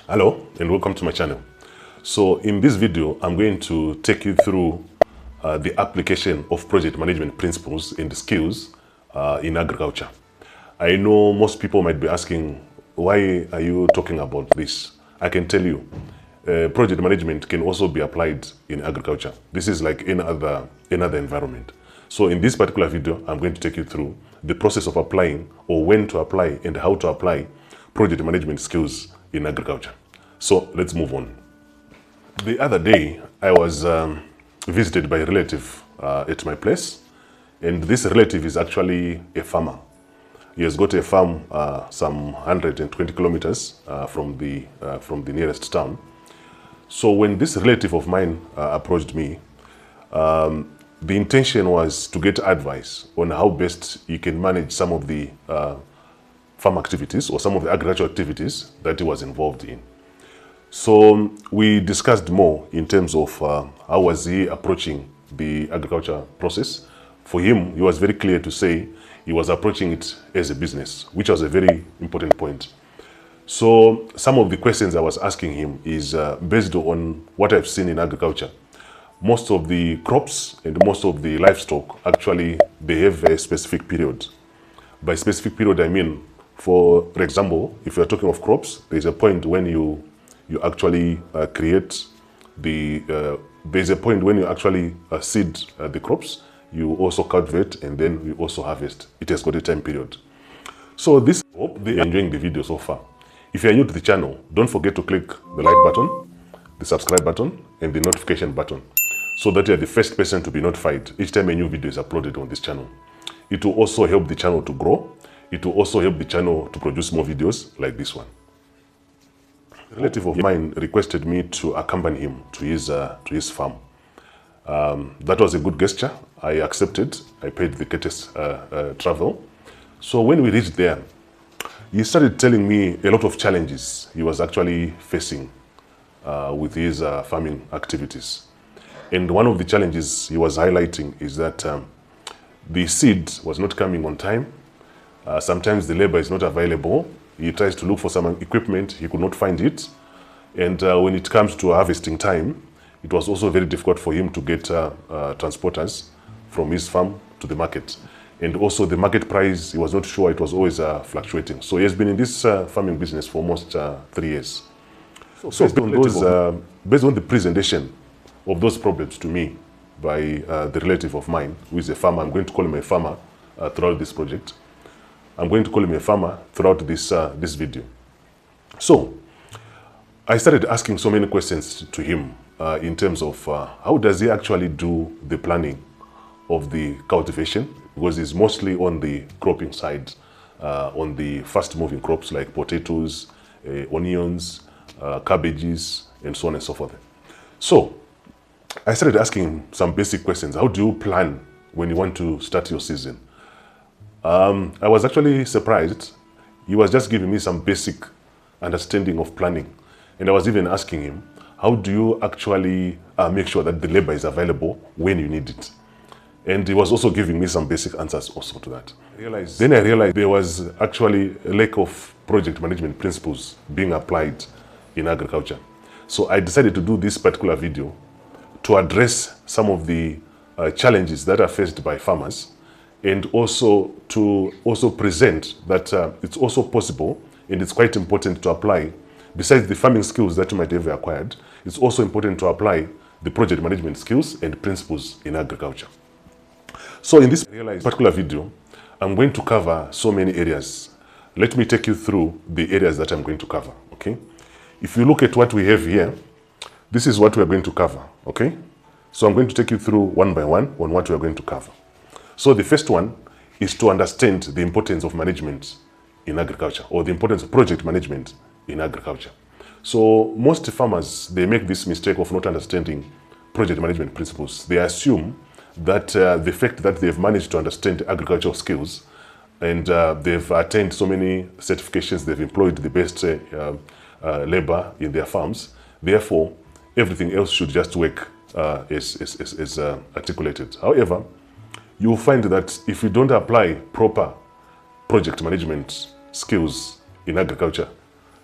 Hello and welcome to my channel. So in this video, I'm going to take you through the application of project management principles and skills in agriculture. I know most people might be asking, why are you talking about this? I can tell you, project management can also be applied in agriculture. This is like any other environment. So in this particular video, I'm going to take you through the process of applying, or when to apply and how to apply project management skills in agriculture. So let's move on. The other day, I was visited by a relative at my place, and this relative is actually a farmer. He has got a farm some 120 kilometers from the nearest town. So when this relative of mine approached me, the intention was to get advice on how best you can manage some of the farm activities or some of the agricultural activities that he was involved in. So we discussed more in terms of how was he approaching the agriculture process. For him, he was very clear to say he was approaching it as a business, which was a very important point. So some of the questions I was asking him is based on what I've seen in agriculture. Most of the crops and most of the livestock, actually, they have a specific period. By specific period, I mean, for example, if you're talking of crops, there's a point when you actually create the, there's a point when you actually seed the crops, you also cultivate, and then you also harvest. It has got a time period. So this, hope they are enjoying the video so far. If you are new to the channel, don't forget to click the like button, the subscribe button, and the notification button, so that you're the first person to be notified each time a new video is uploaded on this channel. It will also help the channel to grow. It will also help the channel to produce more videos like this one. A relative of mine requested me to accompany him to his farm. That was a good gesture. I accepted. I paid the courteous travel. So when we reached there, he started telling me a lot of challenges he was actually facing with his farming activities. And one of the challenges he was highlighting is that the seed was not coming on time. Sometimes the labor is not available. He tries to look for some equipment, he could not find it. And when it comes to harvesting time, it was also very difficult for him to get transporters from his farm to the market. And also the market price, he was not sure, it was always fluctuating. So he has been in this farming business for almost 3 years. So based on the presentation of those problems to me by the relative of mine, who is a farmer, I'm going to call him a farmer throughout this project. I'm going to call him a farmer throughout this video. So I started asking so many questions to him in terms of how does he actually do the planning of the cultivation, because it's mostly on the cropping side, on the fast-moving crops like potatoes, onions, cabbages, and so on and so forth. So I started asking him some basic questions. How do you plan when you want to start your season? I was actually surprised. He was just giving me some basic understanding of planning. And I was even asking him, how do you actually make sure that the labor is available when you need it? And he was also giving me some basic answers also to that. Then I realized there was actually a lack of project management principles being applied in agriculture. So I decided to do this particular video to address some of the challenges that are faced by farmers, and also to present that it's also possible, and it's quite important to apply, besides the farming skills that you might have acquired, it's also important to apply the project management skills and principles in agriculture. So in this particular video, I'm going to cover so many areas. Let me take you through the areas that I'm going to cover, okay? If you look at what we have here, this is what we're going to cover, okay? So I'm going to take you through one by one on what we're going to cover. So the first one is to understand the importance of management in agriculture, or the importance of project management in agriculture. So most farmers, they make this mistake of not understanding project management principles. They assume that the fact that they've managed to understand agricultural skills and they've attained so many certifications, they've employed the best labor in their farms, therefore everything else should just work as articulated. However, you will find that if you don't apply proper project management skills in agriculture,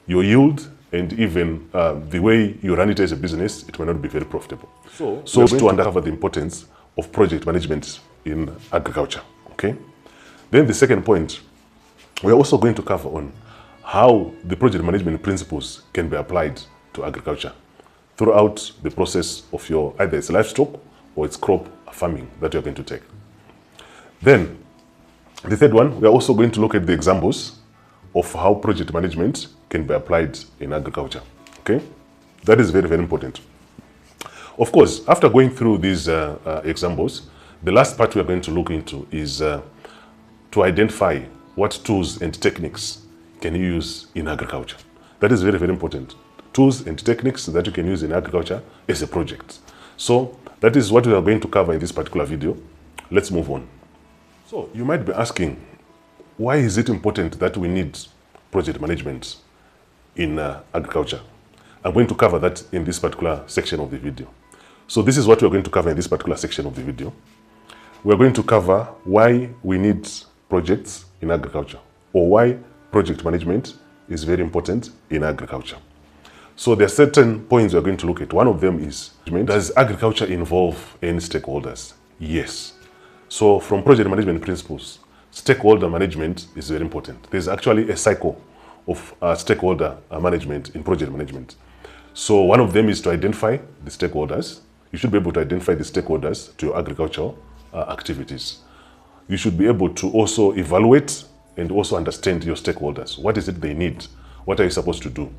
your yield and even the way you run it as a business, it may not be very profitable. So to uncover the importance of project management in agriculture, okay? Then the second point, we're also going to cover on how the project management principles can be applied to agriculture throughout the process of your, either it's livestock or it's crop farming that you're going to take. Then, the third one, we're also going to look at the examples of how project management can be applied in agriculture, okay? That is very, very important. Of course, after going through these examples, the last part we're going to look into is to identify what tools and techniques can you use in agriculture. That is very, very important. Tools and techniques that you can use in agriculture as a project. So that is what we are going to cover in this particular video. Let's move on. So you might be asking, why is it important that we need project management in agriculture? I'm going to cover that in this particular section of the video. So this is what we're going to cover in this particular section of the video. We're going to cover why we need projects in agriculture, or why project management is very important in agriculture. So there are certain points we're going to look at. One of them is, does agriculture involve any stakeholders? Yes. So from project management principles, stakeholder management is very important. There's actually a cycle of stakeholder management in project management. So one of them is to identify the stakeholders. You should be able to identify the stakeholders to your agricultural activities. You should be able to also evaluate and also understand your stakeholders. What is it they need? What are you supposed to do?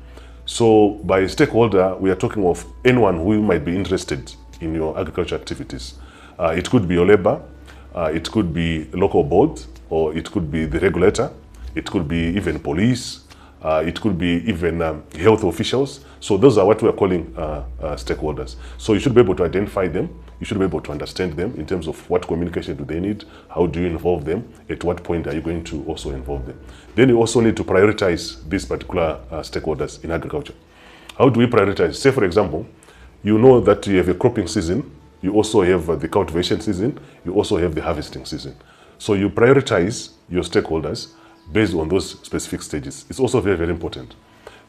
So by stakeholder, we are talking of anyone who might be interested in your agriculture activities. It could be your labor, it could be local board, or it could be the regulator, it could be even police, it could be even health officials. So those are what we are calling stakeholders. So you should be able to identify them. You should be able to understand them in terms of what communication do they need, how do you involve them, at what point are you going to also involve them. Then you also need to prioritize these particular stakeholders in agriculture. How do we prioritize? Say, for example, you know that you have a cropping season, you also have the cultivation season, you also have the harvesting season. So you prioritize your stakeholders based on those specific stages. It's also very, very important.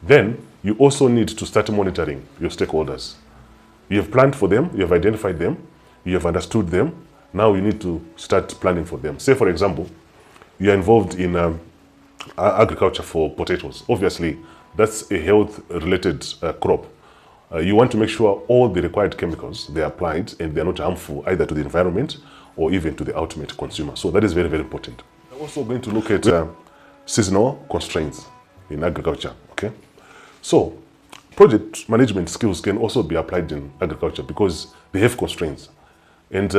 Then you also need to start monitoring your stakeholders. You have planned for them, you have identified them, you have understood them. Now you need to start planning for them. Say, for example, you are involved in agriculture for potatoes. Obviously, that's a health-related crop. You want to make sure all the required chemicals, they are applied and they are not harmful either to the environment or even to the ultimate consumer. So that is very, very important. We're also going to look at seasonal constraints in agriculture, okay? So project management skills can also be applied in agriculture because they have constraints. And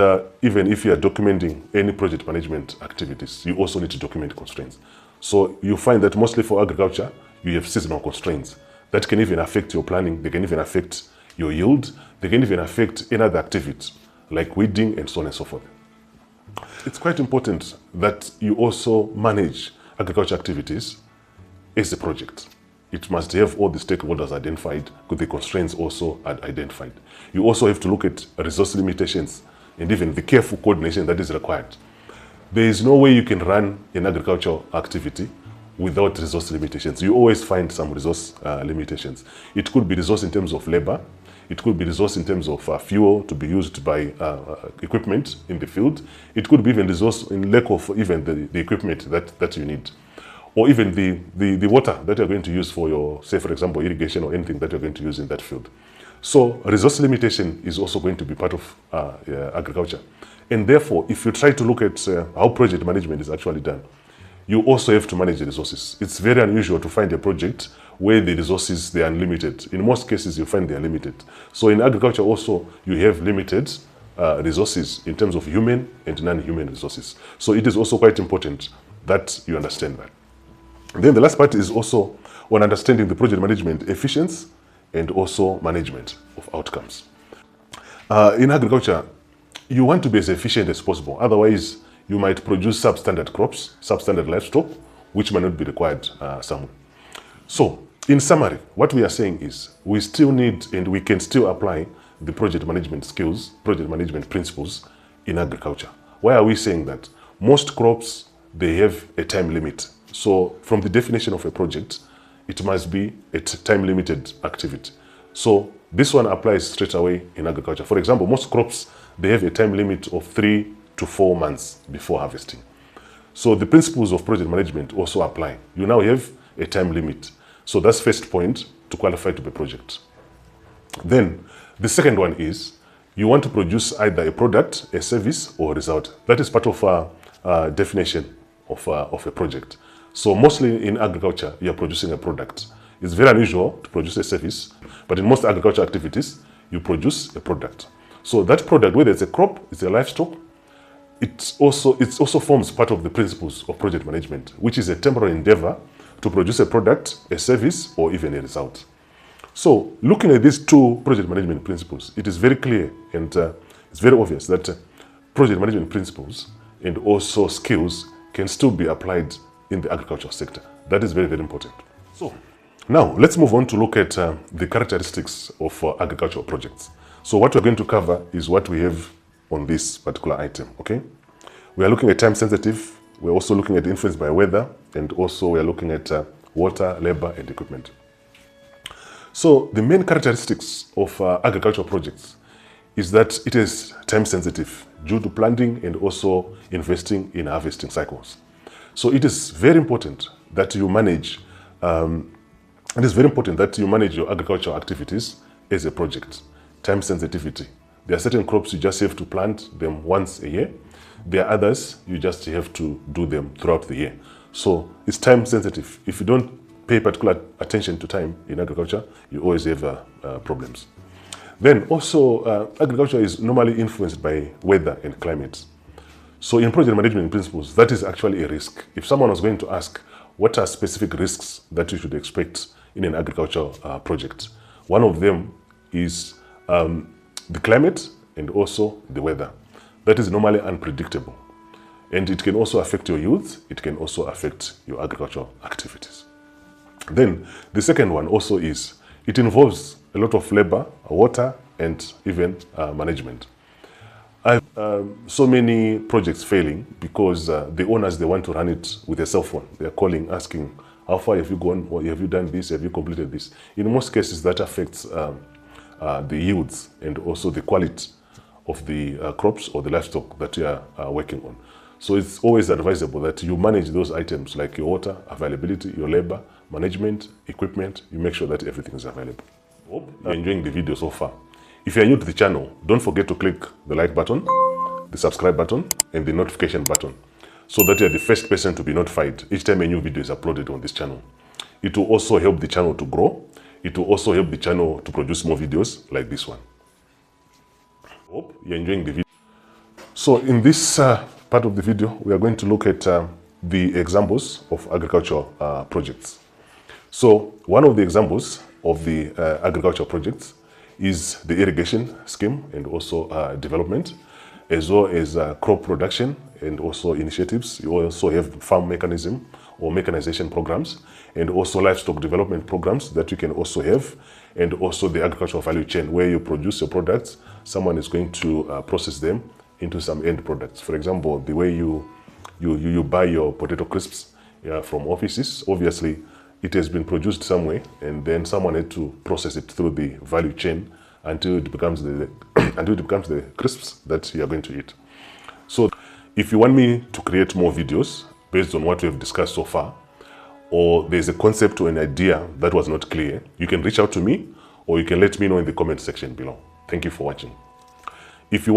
even if you are documenting any project management activities, you also need to document constraints. So you find that mostly for agriculture, you have seasonal constraints that can even affect your planning, they can even affect your yield, they can even affect any other activities like weeding and so on and so forth. It's quite important that you also manage agriculture activities as a project. It must have all the stakeholders identified, with the constraints also identified. You also have to look at resource limitations and even the careful coordination that is required. There is no way you can run an agricultural activity without resource limitations. You always find some resource limitations. It could be resource in terms of labor. It could be resource in terms of fuel to be used by equipment in the field. It could be even resource in lack of even the equipment that you need. Or even the water that you're going to use for your, say for example, irrigation or anything that you're going to use in that field. So resource limitation is also going to be part of agriculture. And therefore, if you try to look at how project management is actually done, you also have to manage the resources. It's very unusual to find a project where the resources, they are unlimited. In most cases, you find they are limited. So in agriculture also, you have limited resources in terms of human and non-human resources. So it is also quite important that you understand that. Then the last part is also on understanding the project management efficiency and also management of outcomes. In agriculture, you want to be as efficient as possible. Otherwise, you might produce substandard crops, substandard livestock, which may not be required somewhere. So, in summary, what we are saying is we still need and we can still apply the project management skills, project management principles in agriculture. Why are we saying that? Most crops, they have a time limit. So, from the definition of a project, it must be a time-limited activity. So this one applies straight away in agriculture. For example, most crops, they have a time limit of 3 to 4 months before harvesting. So the principles of project management also apply. You now have a time limit. So that's first point to qualify to be a project. Then the second one is you want to produce either a product, a service, or a result. That is part of a definition of a project. So mostly in agriculture, you are producing a product. It's very unusual to produce a service, but in most agricultural activities, you produce a product. So that product, whether it's a crop, it's a livestock, it also forms part of the principles of project management, which is a temporary endeavor to produce a product, a service, or even a result. So looking at these two project management principles, it is very clear and it's very obvious that project management principles and also skills can still be applied in the agricultural sector. That is very, very important. So now let's move on to look at the characteristics of agricultural projects. So what we're going to cover is what we have on this particular item, okay? We are looking at time sensitive. We're also looking at influence by weather, and also we're looking at water, labor, and equipment. So the main characteristics of agricultural projects is that it is time sensitive due to planting and also investing in harvesting cycles. So it is very important that you manage your agricultural activities as a project. Time sensitivity. There are certain crops you just have to plant them once a year. There are others you just have to do them throughout the year. So it's time sensitive. If you don't pay particular attention to time in agriculture, you always have problems. Then also agriculture is normally influenced by weather and climate. So in project management principles, that is actually a risk. If someone was going to ask, what are specific risks that you should expect in an agricultural project? One of them is the climate and also the weather. That is normally unpredictable. And it can also affect your youth. It can also affect your agricultural activities. Then the second one also is, it involves a lot of labor, water, and even management. I have so many projects failing because the owners, they want to run it with a cell phone. They are calling, asking, how far have you gone? Or have you done this? Have you completed this? In most cases, that affects the yields and also the quality of the crops or the livestock that you are working on. So it's always advisable that you manage those items like your water availability, your labor, management, equipment. You make sure that everything is available. Hope you're enjoying the video so far. If you're new to the channel, don't forget to click the like button, the subscribe button, and the notification button so that you're the first person to be notified each time a new video is uploaded on this channel. It will also help the channel to grow. It will also help the channel to produce more videos like this one. Hope you're enjoying the video. So in this part of the video, we are going to look at the examples of agricultural projects. So one of the examples of the agricultural projects is the irrigation scheme and also development, as well as crop production and also initiatives. You also have farm mechanism or mechanization programs, and also livestock development programs that you can also have, and also the agricultural value chain where you produce your products, someone is going to process them into some end products. For example, the way you buy your potato crisps from offices, obviously it has been produced somewhere and then someone had to process it through the value chain until it becomes the crisps that you are going to eat. So if you want me to create more videos based on what we have discussed so far, or there's a concept or an idea that was not clear, you can reach out to me or you can let me know in the comment section below. Thank you for watching. If you